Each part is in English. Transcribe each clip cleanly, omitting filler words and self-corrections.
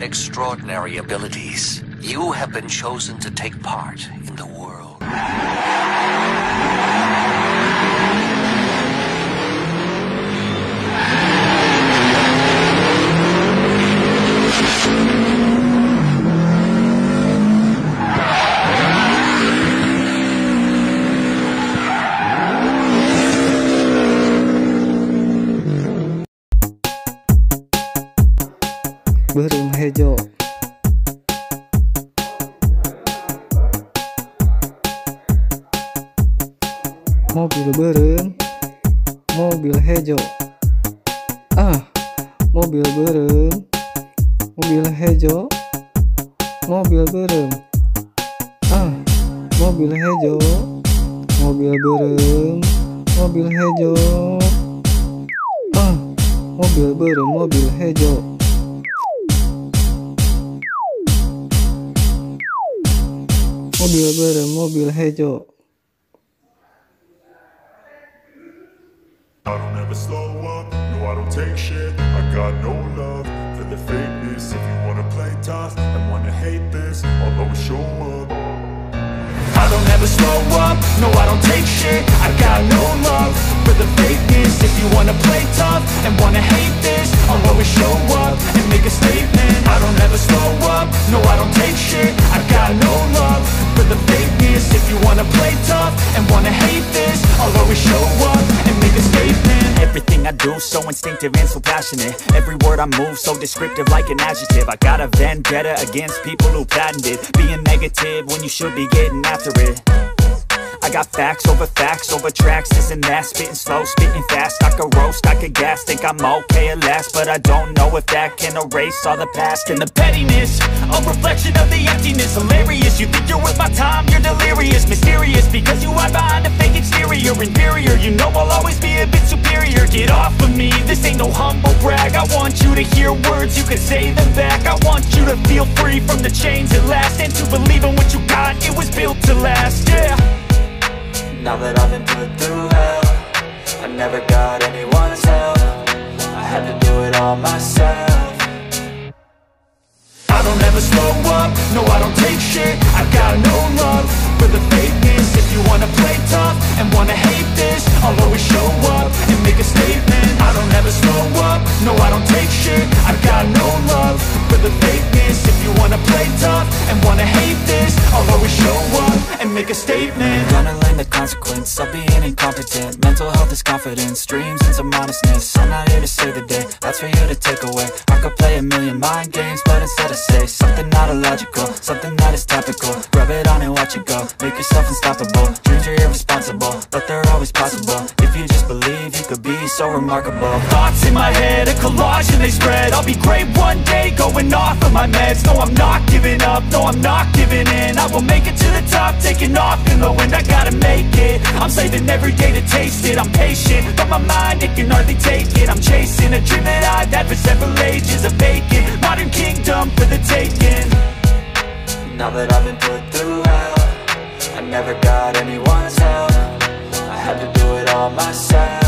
extraordinary abilities. You have been chosen to take part in the world. Burung hejo. Mobil berem, mobil hejo. Mobil berem, mobil hejo. Mobil berem. Mobil hejo. Mobil berem, mobil hejo. Mobil berem, mobil hejo. Mobil berem, mobil hejo. I don't ever slow up, no I don't take shit. I got no love for the fakeness. If you wanna play tough and wanna hate this, I'll always show up. I don't ever slow up, no I don't take shit. I got no love for the fakeness. If you wanna play tough and wanna hate this, I'll always show up and make a statement. I don't ever slow up, no I don't take shit. I got no love for the fakeness. If you wanna play tough and wanna hate this, I'll always show up and make a statement. Everything I do so instinctive and so passionate. Every word I move so descriptive like an adjective. I got a vendetta against people who patented being negative when you should be getting after it. I got facts over tracks, this and that. Spitting slow, spitting fast, I could roast, I could gas. Think I'm okay at last, but I don't know if that can erase all the past. And the pettiness, a reflection of the emptiness. Hilarious, you think you're worth my time, you're delirious. Mysterious, because you hide behind a fake exterior. Inferior, you know I'll always be a bit superior. Get off of me, this ain't no humble brag. I want you to hear words, you can say them back. I want you to feel free from the chains at last, and to believe in what you got, it was built to last, yeah. Now that I've been put through hell, I never got anyone's help. I had to do it all myself. I don't ever slow up, no I don't take shit. I got no love for the fakeness. If you wanna play tough and wanna hate this, I'll always show up and make a statement. I don't ever slow up, no I don't take shit. I got no love for the fakeness. If you wanna play tough and wanna hate this, I'll always show up and make a statement. Gonna learn the consequence of being incompetent. Mental health is confidence, dreams and some honestness. I'm not here to save the day, that's for you to take away. I could play a million mind games, but instead I say something not illogical, something that is topical. Rub it on and watch it go, make yourself unstoppable. Dreams are irresponsible, but they're always possible. If you just believe, you could be so remarkable. Thoughts in my head, a collage and they spread. I'll be great one day, going off of my meds. No, I'm not giving up, no, I'm not giving in. I will make it to the top, taking off in the wind. I gotta make it, I'm saving every day to taste it. I'm patient, but my mind, it can hardly take it. I'm chasing a dream that I've had for several ages. A vacant, modern kingdom for the taking. Now that I've been put through hell, I never got anyone's help. I had to do it all myself.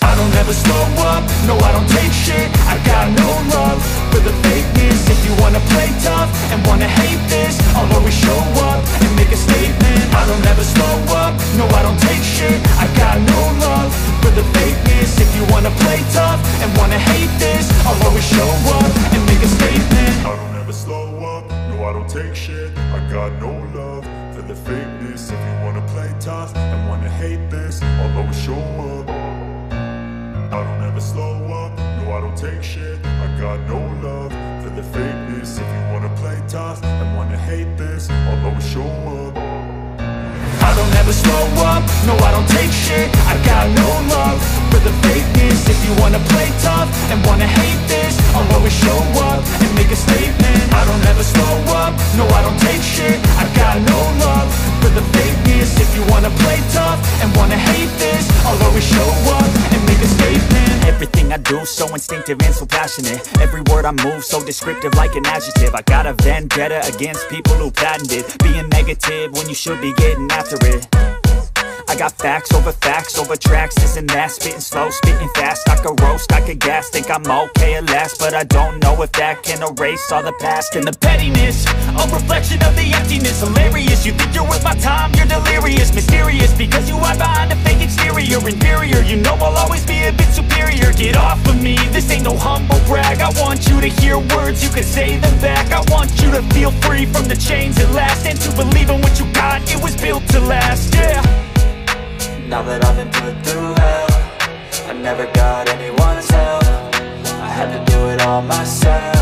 I don't ever slow up, no I don't take shit. I got no love for the fakeness. If you wanna play tough and wanna hate this, I'll always show up and make a statement. I don't ever slow up, no I don't take shit. I got no love for the fakeness. If you wanna play tough and wanna hate this, I'll always show up and make a statement. I don't ever slow up, no I don't take shit. I got no love for the fakeness. If you wanna play tough and wanna hate this, I'll always show up. I don't ever slow up, no I don't take shit. I got no love for the fakeness. If you wanna play tough and wanna hate this, I'll always show up. I don't ever slow up, no I don't take shit. I got no love for the fakeness. If you wanna play tough and wanna hate this, I'll always show up and make a statement. I don't ever slow up, no I don't take shit. I got no love for the fakeness. If you wanna play tough and wanna hate this, I'll always show up and make a statement. Everything I do so instinctive and so passionate. Every word I move so descriptive like an adjective. I got a vendetta against people who patented being negative when you should be getting after it. I got facts over tracks, this and that. Spitting slow, spitting fast, I could roast, I could gas. Think I'm okay at last, but I don't know if that can erase all the past. And the pettiness, a reflection of the emptiness. Hilarious, you think you're worth my time, you're delirious. Mysterious, because you hide behind a fake exterior. Inferior, you know I'll always be a bit superior. Get off of me, this ain't no humble brag. I want you to hear words, you can say them back. I want you to feel free from the chains at last, and to believe in what you got, it was built to last, yeah. Now that I've been put through hell, I never got anyone's help. I had to do it all myself.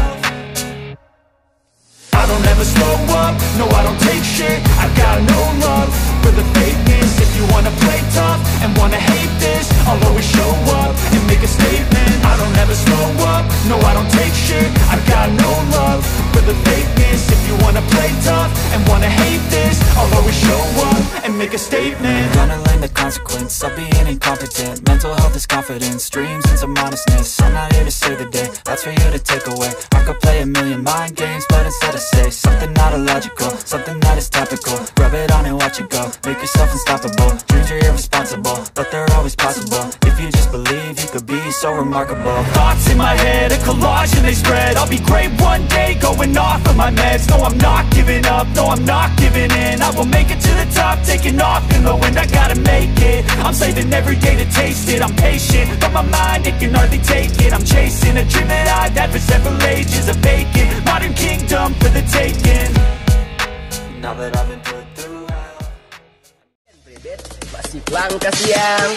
I don't ever slow up, no I don't take shit. I got no love for the fakeness. If you wanna play tough and wanna hate this, I'll always show up and make a statement. I don't ever slow up, no I don't take shit. I got no love for the fakeness. If you wanna play tough and wanna hate this, I'll always show up and make a statement. Gonna learn the consequence of being incompetent. Mental health is confidence, dreams and some honestness. I'm not here to save the day, that's for you to take away. I could play a million mind games, but instead I say something not illogical, something that is topical. Rub it on and watch it go, make yourself unstoppable. Dreams are irresponsible, but they're always possible. If you just believe, you could be so remarkable. Thoughts in my head, a collage and they spread. I'll be great one day, going off of my meds. No, I'm not giving up, no, I'm not giving in. I will make it to the top, taking off in the wind. I gotta make it, I'm saving every day to taste it. I'm patient, but my mind, it can hardly take it. I'm chasing a dream that I've had for several ages. A vacant, modern kingdom for the taking. Now that I've been put through hell. Masih langka siang.